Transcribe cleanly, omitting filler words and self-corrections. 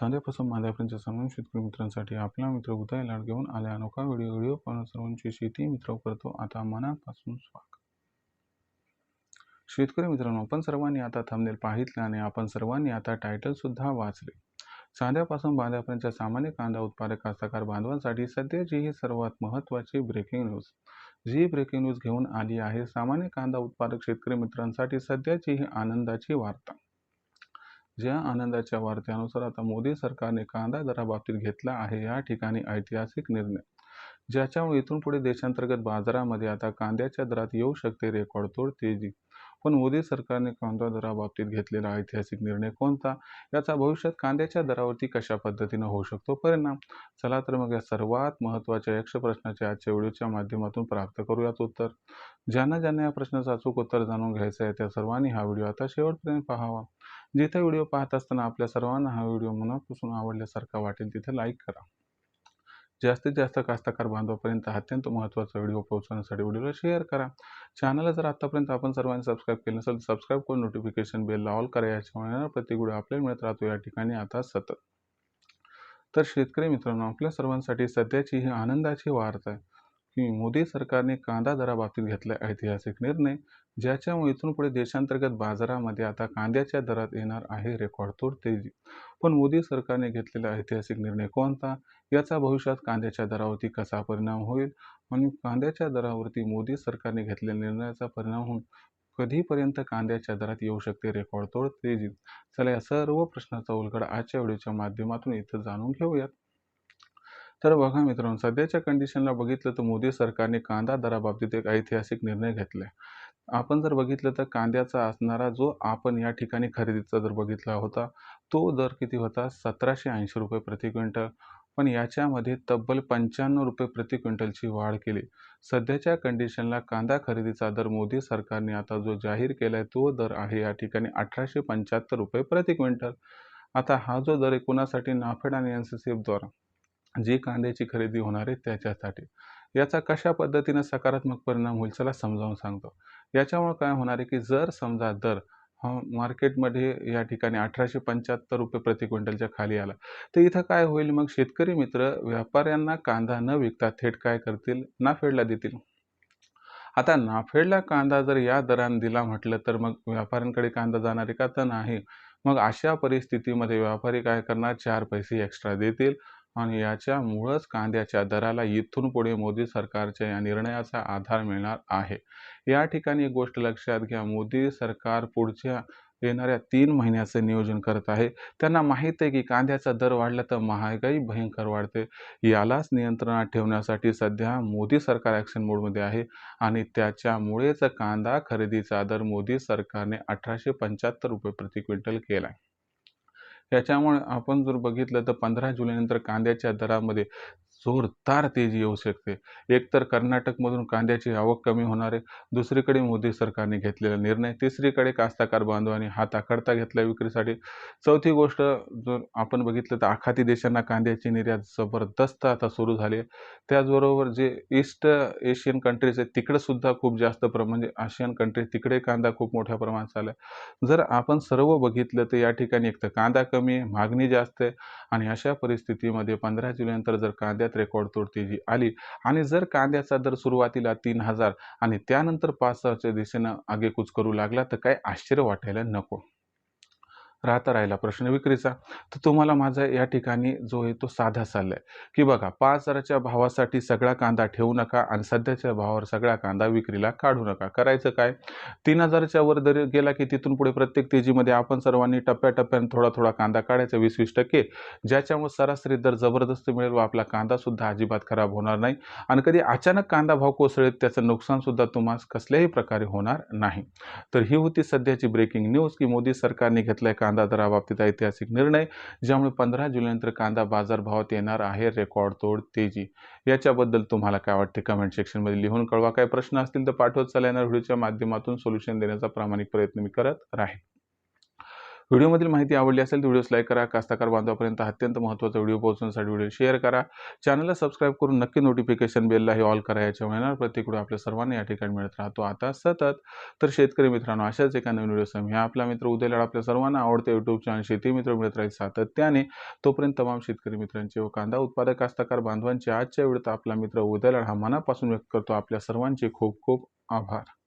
चांद्यापासून मांद्यापर्यंतच्या सर्व शेतकरी मित्रांसाठी आपला मित्र उदय लाड घेऊन आल्या अनोखा व्हिडिओ पाहून सर्वांची शेती मित्र करतो आता मनापासून स्वागत. शेतकरी मित्रांनो, आपण सर्वांनी आता थंबनेल पाहितले आणि आपण सर्वांनी आता टायटल सुद्धा वाचले. चांद्यापासून बांद्यापर्यंतच्या सामान्य कांदा उत्पादक कास्तकार बांधवांसाठी सध्याची ही सर्वात महत्त्वाची ब्रेकिंग न्यूज. जी ब्रेकिंग न्यूज घेऊन आली आहे सामान्य कांदा उत्पादक शेतकरी मित्रांसाठी सध्याची ही आनंदाची वार्ता. ज्या आनंदाच्या वार्त्यानुसार आता मोदी सरकारने कांदा दराबाबतीत घेतला आहे या ठिकाणी ऐतिहासिक निर्णय, ज्याच्यामुळे इथून पुढे देशांतर्गत बाजारामध्ये आता कांद्याच्या दरात येऊ शकते रेकॉर्डतोड तेजी. पण मोदी सरकारने कांदा दराबाबतीत घेतलेला ऐतिहासिक निर्णय कोणता, याचा भविष्यात कांद्याच्या दरावरती कशा पद्धतीने होऊ शकतो परिणाम? चला तर मग या सर्वात महत्त्वाच्या यक्ष प्रश्नाचे आजच्या व्हिडिओच्या माध्यमातून प्राप्त करूयात उत्तर. ज्यांना या प्रश्नाचं अचूक उत्तर जाणून घ्यायचं आहे त्या सर्वांनी हा व्हिडिओ आता शेवटपर्यंत पाहावा. जिथे व्हिडिओ पाहत असताना आपल्या सर्वांना हा व्हिडिओ मनापासून आवडल्यासारखा वाटेल तिथे लाईक करा. जास्तीत जास्त कास्तकार बांधवापर्यंत अत्यंत महत्त्वाचा व्हिडिओ पोहोचवण्यासाठी व्हिडिओला शेअर करा. चॅनलला जर आतापर्यंत आपण सर्वांनी सबस्क्राईब केलं नसेल तर सबस्क्राईब करून नोटिफिकेशन बेलला ऑल करा. याच्यामुळे प्रत्येक व्हिडिओ आपल्याला मिळत राहतो या ठिकाणी आता सतत. तर शेतकरी मित्रांनो, आपल्या सर्वांसाठी सध्याची ही आनंदाची वार्ता आहे की मोदी सरकारने कांदा दराबाबतीत घेतला ऐतिहासिक निर्णय, ज्याच्यामुळे इथून पुढे देशांतर्गत बाजारामध्ये आता कांद्याच्या दरात येणार आहे रेकॉर्डतोड तेजी. पण मोदी सरकारने घेतलेला ऐतिहासिक निर्णय कोणता, याचा भविष्यात कांद्याच्या दरावरती कसा परिणाम होईल आणि कांद्याच्या दरावरती मोदी सरकारने घेतलेल्या निर्णयाचा परिणाम होऊन कधीपर्यंत कांद्याच्या दरात येऊ शकते रेकॉर्डतोड तेजी. चला या सर्व प्रश्नाचा उलगडा आजच्या व्हिडिओच्या माध्यमातून इथं जाणून घेऊयात. तर बघा मित्रांनो, सध्याच्या कंडिशनला बघितलं तर मोदी सरकारने कांदा दराबाबतीत एक ऐतिहासिक निर्णय घेतलाय. आपण जर बघितलं तर कांद्याचा असणारा जो आपण या ठिकाणी खरेदीचा जर बघितला होता तो दर किती होता, 1780 रुपये प्रति क्विंटल. पण याच्यामध्ये तब्बल 95 रुपये प्रति क्विंटलची वाढ केली. सध्याच्या कंडिशनला कांदा खरेदीचा दर मोदी सरकारने आता जो जाहीर केलाय तो दर आहे या ठिकाणी 1875 रुपये प्रति क्विंटल. आता हा जो दर आहे कोणासाठी, नाफेड आणि NCCF द्वारा जी कांद्याची खरेदी होणार आहे त्याच्यासाठी. याचा कशा पद्धतीने सकारात्मक परिणाम होईल चला समजावून सांगतो. याच्यामुळे काय होणार आहे की जर समजा दर हा मार्केटमध्ये या ठिकाणी 1875 रुपये प्रति क्विंटलच्या खाली आला तर इथं काय होईल, मग शेतकरी मित्र व्यापाऱ्यांना कांदा न विकता थेट काय करतील, नाफेडला देतील. आता नाफेडला कांदा जर या दराने दिला म्हटलं तर मग व्यापाऱ्यांकडे कांदा जाणार आहे का, तर नाही. मग अशा परिस्थितीमध्ये व्यापारी काय करणार, 4 पैसे एक्स्ट्रा देतील आणि याच्यामुळंच कांद्याच्या दराला इथून पुढे मोदी सरकारच्या या निर्णयाचा आधार मिळणार आहे. या ठिकाणी एक गोष्ट लक्षात घ्या, मोदी सरकार पुढच्या येणाऱ्या 3 महिन्याचं नियोजन करत आहे. त्यांना माहीत आहे की कांद्याचा दर वाढला तर महागाई भयंकर वाढते. यालाच नियंत्रणात ठेवण्यासाठी सध्या मोदी सरकार ॲक्शन मोडमध्ये आहे आणि त्याच्यामुळेच कांदा खरेदीचा दर मोदी सरकारने 1875 रुपये प्रति क्विंटल केला आहे. याच्यामुळे आपण जर बघितलं तर 15 जुलैनंतर कांद्याच्या दरामध्ये जोरदार तेजी येऊ शकते. एकतर कर्नाटकमधून कांद्याची आवक कमी होणार आहे, दुसरीकडे मोदी सरकारने घेतलेला निर्णय, तिसरीकडे कास्तकार बांधवांनी हात आखडता घेतला विक्रीसाठी. चौथी गोष्ट जर आपण बघितलं तर आखाती देशांना कांद्याची निर्यात जबरदस्त आता सुरू झाली आहे. त्याचबरोबर जे ईस्ट एशियन कंट्रीज आहेत तिकडे सुद्धा खूप जास्त म्हणजे आशियन कंट्रीज तिकडे कांदा खूप मोठ्या प्रमाणात चालला आहे. जर आपण सर्व बघितलं तर या ठिकाणी एक तर कांदा कमी आहे, मागणी जास्त आहे आणि अशा परिस्थितीमध्ये 15 जुलैनंतर जर कांद्यात रेकॉर्डतोड तेजी आली आणि जर कांद्याचा दर सुरुवातीला 3000 आणि त्यानंतर 5000च्या दिशेनं आगेकूच करू लागला तर काय आश्चर्य वाटायला नको. राहिला प्रश्न विक्रीचा. तर तुम्हाला माझा या ठिकाणी जो आहे तो साधा सल्ला आहे की बघा, 5000च्या भावासाठी सगळा कांदा ठेवू नका आणि सध्याच्या भावावर सगळा कांदा विक्रीला काढू नका. करायचं काय, 3000च्या वर दर गेला की तिथून पुढे प्रत्येक तेजीमध्ये आपण सर्वांनी टप्प्याटप्प्याने थोडा कांदा काढायचा 20-20%, ज्याच्यामुळे सरासरी दर जबरदस्त मिळेल व आपला कांदासुद्धा अजिबात खराब होणार नाही आणि कधी अचानक कांदा भाव कोसळेल त्याचं नुकसानसुद्धा तुम्हाला कसल्याही प्रकारे होणार नाही. तर ही होती सध्याची ब्रेकिंग न्यूज की मोदी सरकारने घेतलाय कांदा दराबाबतीत ऐतिहासिक निर्णय, ज्यामुळे 15 जुलैनंतर कांदा बाजारभावात येणार आहे रेकॉर्डतोड तेजी. याच्याबद्दल तुम्हाला काय वाटते कमेंट सेक्शनमध्ये लिहून कळवा. काही प्रश्न असतील तर पाठवत चला. येणार व्हिडिओच्या माध्यमातून सोल्युशन देण्याचा प्रामाणिक प्रयत्न मी करत राहीन. व्हिडिओमधील माहिती आवडली असेल तर व्हिडिओस लाईक करा. कास्तकार बांधवापर्यंत अत्यंत महत्त्वाचा व्हिडिओ पोहोचवण्यासाठी व्हिडिओ शेअर करा. चॅनलला सबस्क्राईब करून नक्की नोटिफिकेशन बेललाही ऑल करा. याच्यामुळे येणारा प्रत्येक व्हिडिओ आपल्या सर्वांना या ठिकाणी मिळत राहतो आता सतत. तर शेतकरी मित्रांनो, अशाच एका नवीन व्हिडिओसह मी आपला मित्र उदय लाड आपल्या सर्वांना आवडते यूट्यूब चॅनल शेती मित्र मिळत राहील सातत्याने. तोपर्यंत तमाम शेतकरी मित्रांचे व कांदा उत्पादक कास्तकार बांधवांचे आजच्या व्हिडिओत आपला मित्र उदय लाड हा मनापासून व्यक्त करतो. आपल्या सर्वांचे खूप खूप आभार.